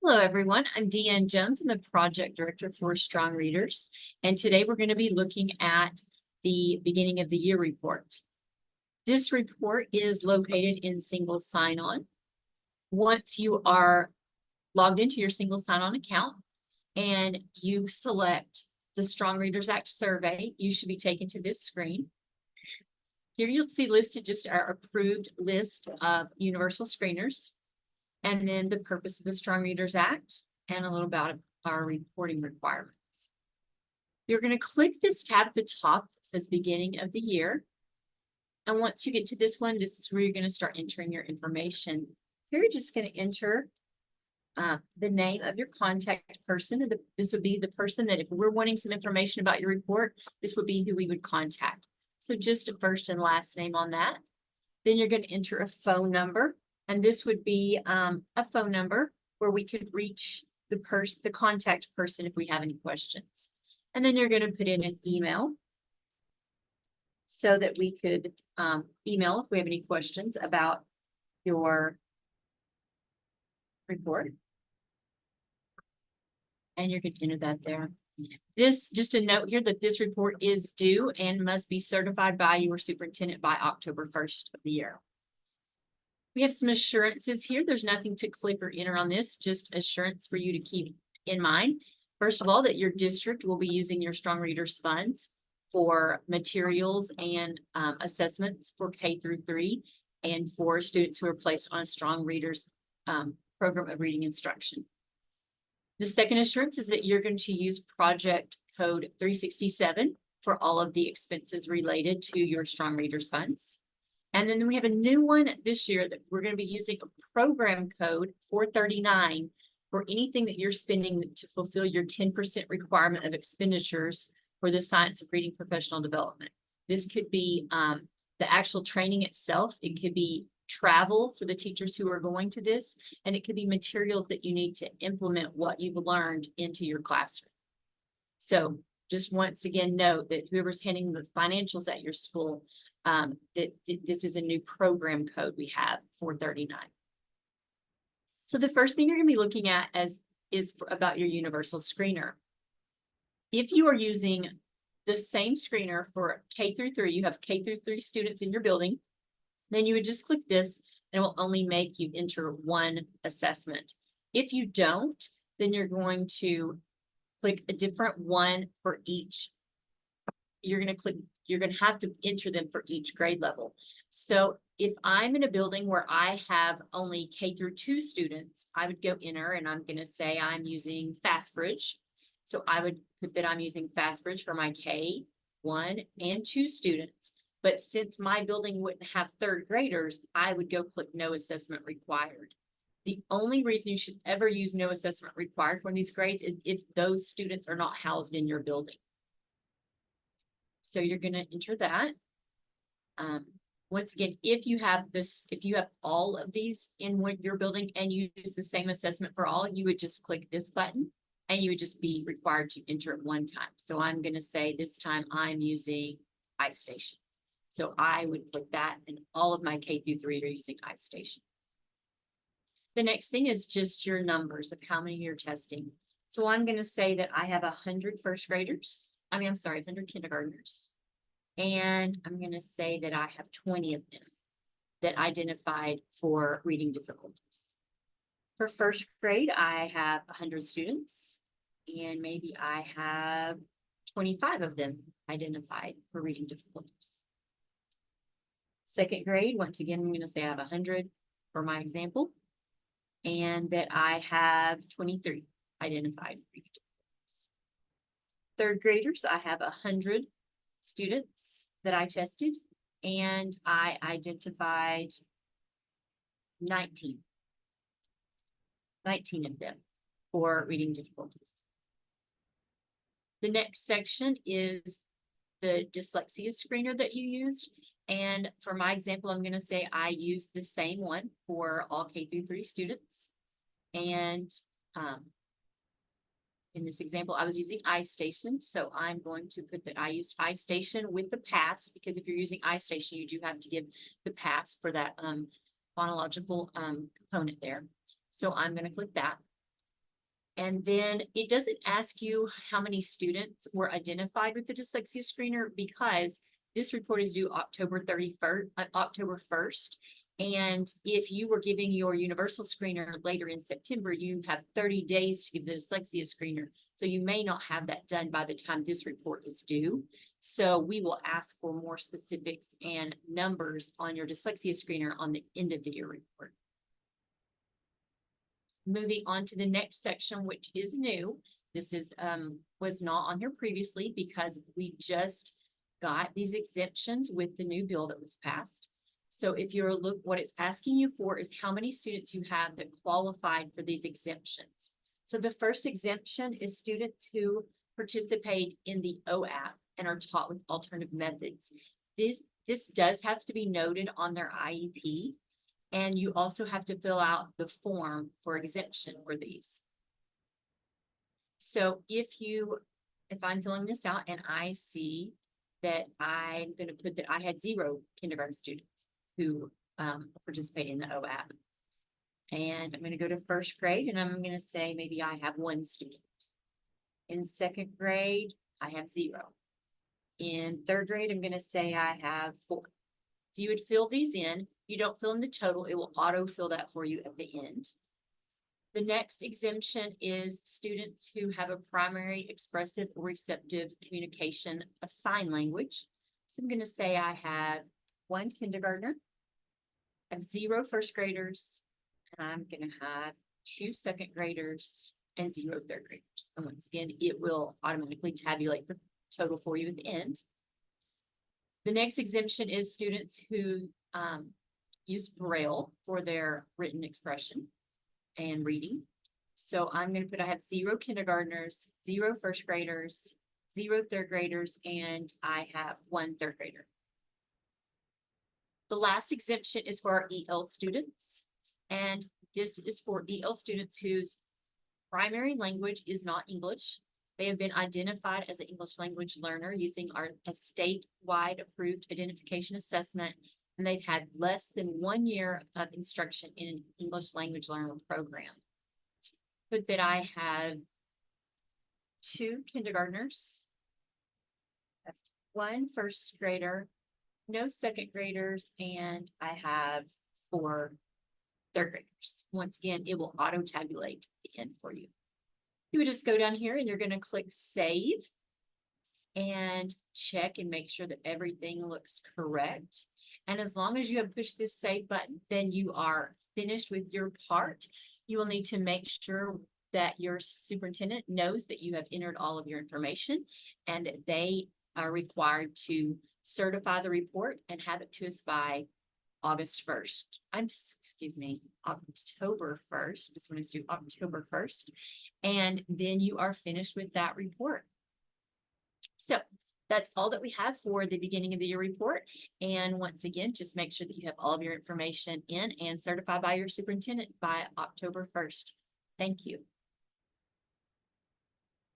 Hello, everyone. I'm Deanne Jones. I'm the project director for Strong Readers. And today we're going to be looking at the beginning of the year report. This report is located in single sign-on. Once you are logged into your single sign-on account and you select the Strong Readers Act survey, you should be taken to this screen. Here you'll see listed just our approved list of universal screeners, and then the purpose of the Strong Readers Act, and a little about our reporting requirements. You're going to click this tab at the top that says beginning of the year. And once you get to this one, this is where you're going to start entering your information. Here you're just going to enter the name of your contact person. And this would be the person that if we're wanting some information about your report, this would be who we would contact. So just a first and last name on that. Then you're going to enter a phone number. And this would be a phone number where we could reach the contact person if we have any questions. And then you're going to put in an email so that we could email if we have any questions about your report. And you're going to enter that there. Just a note here that this report is due and must be certified by your superintendent by October 1st of the year. We have some assurances here. There's nothing to click or enter on this, just assurance for you to keep in mind. First of all, that your district will be using your Strong Readers funds for materials and assessments for K through 3 and for students who are placed on a Strong Readers program of reading instruction. The second assurance is that you're going to use project code 367 for all of the expenses related to your Strong Readers funds. And then we have a new one this year that we're going to be using a program code 439 for anything that you're spending to fulfill your 10% requirement of expenditures for the Science of Reading Professional Development. This could be the actual training itself. It could be travel for the teachers who are going to this, and it could be materials that you need to implement what you've learned into your classroom. So just once again, note that whoever's handling the financials at your school, that this is a new program code we have, 439. So the first thing you're going to be looking at is about your universal screener. If you are using the same screener for K through 3, you have K through 3 students in your building, then you would just click this and it will only make you enter one assessment. If you don't, then you're going to click a different one for each. You're going to have to enter them for each grade level. So if I'm in a building where I have only K through 2 students, I would go enter and I'm going to say I'm using FastBridge. So I would put that I'm using FastBridge for my K 1 and 2 students. But since my building wouldn't have 3rd graders, I would go click no assessment required. The only reason you should ever use no assessment required for these grades is if those students are not housed in your building. So you're going to enter that. Once again, if you have all of these in your building and you use the same assessment for all, you would just click this button and you would just be required to enter it one time. So I'm going to say this time I'm using iStation. So I would click that and all of my K through 3 are using iStation. The next thing is just your numbers of how many you're testing. So I'm going to say that I have 100 first graders. 100 kindergartners. And I'm going to say that I have 20 of them that identified for reading difficulties. For first grade, I have 100 students, and maybe I have 25 of them identified for reading difficulties. Second grade, once again, I'm going to say I have 100 for my example, and that I have 23 identified for reading difficulties. Third graders, I have 100 students that I tested, and I identified 19 of them for reading difficulties. The next section is the dyslexia screener that you used. And for my example, I'm going to say I used the same one for all K through 3 students. And in this example, I was using iStation. So I'm going to put that I used iStation with the pass, because if you're using iStation, you do have to give the pass for that phonological component there. So I'm going to click that. And then it doesn't ask you how many students were identified with the dyslexia screener because this report is due October 1st. And if you were giving your universal screener later in September, you have 30 days to give the dyslexia screener. So you may not have that done by the time this report is due. So we will ask for more specifics and numbers on your dyslexia screener on the end of the year report. Moving on to the next section, which is new. This is was not on here previously because we just got these exemptions with the new bill that was passed. So if you're what it's asking you for is how many students you have that qualified for these exemptions. So the first exemption is students who participate in the OAP and are taught with alternative methods. This does have to be noted on their IEP. And you also have to fill out the form for exemption for these. So if I'm filling this out and I see that I'm going to put that I had 0 kindergarten students who participate in the OAP. And I'm going to go to first grade and I'm going to say maybe I have 1 student. In second grade, I have 0. In third grade, I'm going to say I have 4. So you would fill these in. You don't fill in the total, it will auto-fill that for you at the end. The next exemption is students who have a primary expressive or receptive communication of sign language. So I'm going to say I have 1 kindergartner, I have 0 first graders, and I'm going to have 2 second graders and 0 third graders. And once again, it will automatically tabulate the total for you at the end. The next exemption is students who use Braille for their written expression and reading. So I'm going to put I have 0 kindergartners, 0 first graders, 0 third graders, and I have 1 third grader. The last exemption is for our EL students. And this is for EL students whose primary language is not English. They have been identified as an English language learner using a statewide approved identification assessment, and they've had less than 1 year of instruction in an English language learner program. But that I have 2 kindergartners, that's 1 first grader, no second graders, and I have 4 third graders. Once again, it will auto-tabulate the end for you. You would just go down here and you're going to click save and check and make sure that everything looks correct. And as long as you have pushed this save button, then you are finished with your part. You will need to make sure that your superintendent knows that you have entered all of your information and they are required to certify the report and have it to us by August 1st. October 1st. This one is due October 1st. And then you are finished with that report. So that's all that we have for the beginning of the year report. And once again, just make sure that you have all of your information in and certified by your superintendent by October 1st. Thank you.